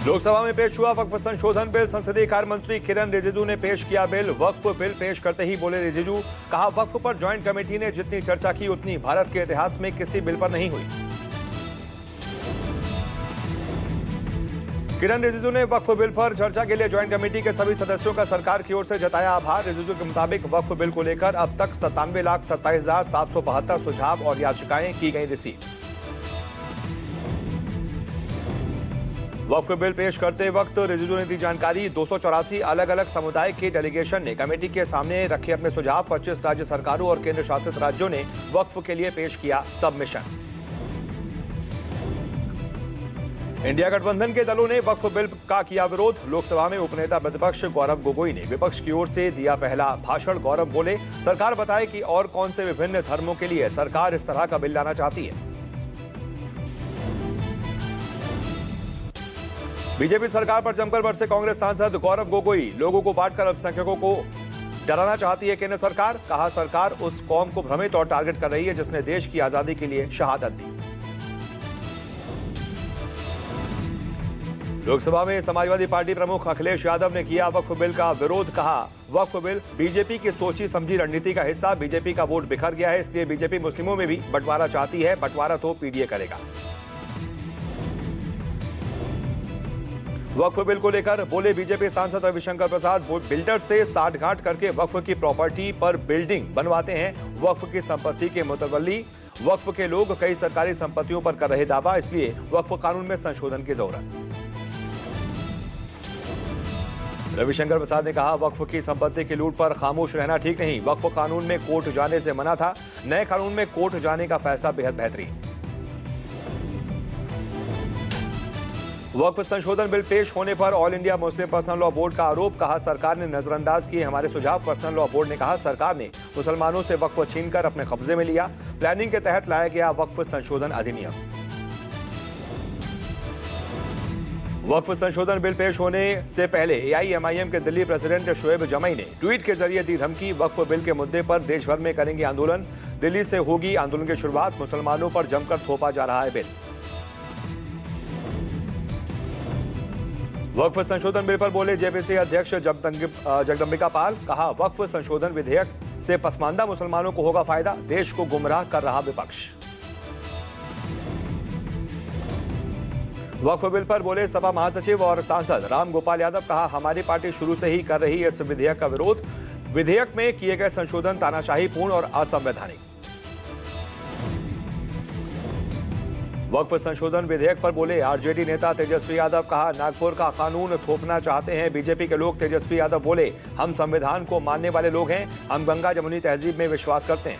लोकसभा में पेश हुआ वक्फ संशोधन बिल। संसदीय कार्य मंत्री किरण रिजिजू ने पेश किया बिल। वक्फ बिल पेश करते ही बोले रिजिजू, कहा वक्फ पर ज्वाइंट कमेटी ने जितनी चर्चा की उतनी भारत के इतिहास में किसी बिल पर नहीं हुई। किरण रिजिजू ने वक्फ बिल पर चर्चा के लिए ज्वाइंट कमेटी के सभी सदस्यों का सरकार की ओर से जताया आभार। रिजिजू के मुताबिक वक्फ बिल को लेकर अब तक 97,27,772 सुझाव और याचिकाएं की गई रिसीव। वक्फ बिल पेश करते वक्त रिजिजू ने दी जानकारी। 284 अलग अलग समुदाय के डेलीगेशन ने कमेटी के सामने रखे अपने सुझाव। 25 राज्य सरकारों और केंद्र शासित राज्यों ने वक्फ के लिए पेश किया सबमिशन। इंडिया गठबंधन के दलों ने वक्फ बिल का किया विरोध। लोकसभा में उपनेता प्रतिपक्ष गौरव गोगोई ने विपक्ष की ओर से दिया पहला भाषण। गौरव बोले, सरकार बताए कि और कौन से विभिन्न धर्मों के लिए सरकार इस तरह का बिल लाना चाहती है। बीजेपी सरकार पर जमकर बरसे कांग्रेस सांसद गौरव गोगोई। लोगों को बांटकर अल्पसंख्यकों को डराना चाहती है केंद्र सरकार। कहा, सरकार उस कौम को भ्रमित और टारगेट कर रही है जिसने देश की आजादी के लिए शहादत दी। लोकसभा में समाजवादी पार्टी प्रमुख अखिलेश यादव ने किया वक्फ बिल का विरोध। कहा, वक्फ बिल बीजेपी की सोची समझी रणनीति का हिस्सा। बीजेपी का वोट बिखर गया है, इसलिए बीजेपी मुस्लिमों में भी बंटवारा चाहती है। बंटवारा तो पीडीए करेगा। वक्फ बिल को लेकर बोले बीजेपी सांसद रविशंकर प्रसाद, बिल्डर से साठगांठ करके वक्फ की प्रॉपर्टी पर बिल्डिंग बनवाते हैं। वक्फ की संपत्ति के मुतवल्ली वक्फ के लोग कई सरकारी संपत्तियों पर कर रहे दावा, इसलिए वक्फ कानून में संशोधन की जरूरत। रविशंकर प्रसाद ने कहा, वक्फ की संपत्ति की लूट पर खामोश रहना ठीक नहीं। वक्फ कानून में कोर्ट जाने से मना था, नए कानून में कोर्ट जाने का फैसला बेहद बेहतरीन। वक्फ संशोधन बिल पेश होने पर all India Muslim personal law board का आरोप। कहा, सरकार ने नजरअंदाज किए हमारे सुझाव। पर्सनल लॉ बोर्ड ने कहा, सरकार ने मुसलमानों से वक्फ छीनकर अपने कब्जे में लिया। प्लानिंग के तहत लाया गया वक्फ संशोधन अधिनियम। वक्फ संशोधन बिल पेश होने से पहले एआईएमआईएम के दिल्ली प्रेसिडेंट शोएब जमई ने ट्वीट के जरिए दी धमकी। वक्फ बिल के मुद्दे पर देश भर में करेंगे आंदोलन। दिल्ली से होगी आंदोलन की शुरुआत। मुसलमानों पर जमकर थोपा जा रहा है बिल। वक्फ संशोधन बिल पर बोले जेपीसी अध्यक्ष जगदम्बिका पाल। कहा, वक्फ संशोधन विधेयक से पसमानदा मुसलमानों को होगा फायदा। देश को गुमराह कर रहा विपक्ष। वक्फ बिल पर बोले सपा महासचिव और सांसद राम गोपाल यादव। कहा, हमारी पार्टी शुरू से ही कर रही है इस विधेयक का विरोध। विधेयक में किए गए संशोधन तानाशाही पूर्ण और असंवैधानिक। वक्फ संशोधन विधेयक पर बोले आरजेडी नेता तेजस्वी यादव। कहा, नागपुर का कानून थोपना चाहते हैं बीजेपी के लोग। तेजस्वी यादव बोले, हम संविधान को मानने वाले लोग हैं, हम गंगा जमुनी तहजीब में विश्वास करते हैं।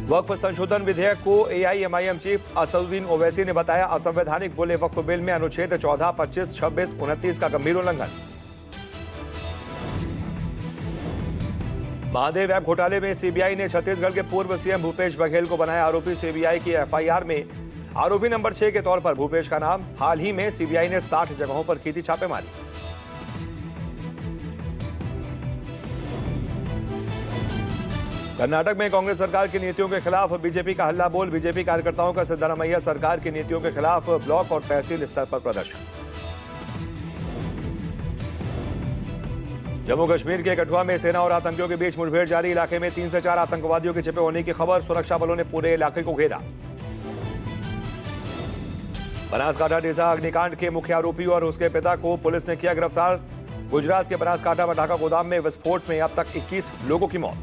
वक्फ संशोधन विधेयक को एआईएमआईएम चीफ असदुद्दीन ओवैसी ने बताया असंवैधानिक। बोले, वक्फ बिल में अनुच्छेद 14, 25, 26, 29 का गंभीर उल्लंघन। महादेव ऐप घोटाले में सीबीआई ने छत्तीसगढ़ के पूर्व सीएम भूपेश बघेल को बनाया आरोपी। सीबीआई की एफआईआर में आरोपी नंबर 6 के तौर पर भूपेश का नाम। हाल ही में सीबीआई ने 60 जगहों पर की थी छापेमारी। कर्नाटक में कांग्रेस सरकार की नीतियों के खिलाफ बीजेपी का हल्ला बोल। बीजेपी कार्यकर्ताओं का सिद्धरामैया सरकार की नीतियों के खिलाफ ब्लॉक और तहसील स्तर पर प्रदर्शन। जम्मू कश्मीर के कठुआ में सेना और आतंकियों के बीच मुठभेड़ जारी। इलाके में 3 से 4 आतंकवादियों के छिपे होने की खबर। सुरक्षा बलों ने पूरे इलाके को घेरा। बनासकांठा डीसा अग्निकांड के मुख्य आरोपी और उसके पिता को पुलिस ने किया गिरफ्तार। गुजरात के बनासकांठा पटाखा गोदाम में विस्फोट में अब तक 21 लोगों की मौत।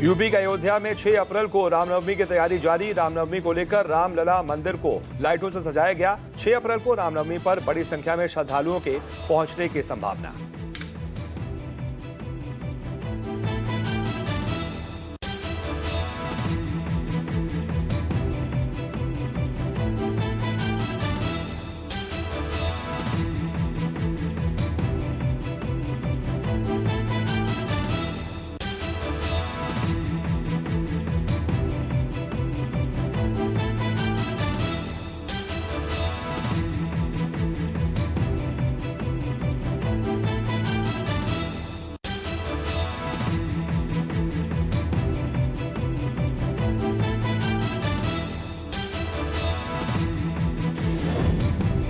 यूपी के अयोध्या में 6 अप्रैल को रामनवमी की तैयारी जारी। रामनवमी को लेकर रामलला मंदिर को लाइटों से सजाया गया। 6 अप्रैल को रामनवमी पर बड़ी संख्या में श्रद्धालुओं के पहुंचने की संभावना।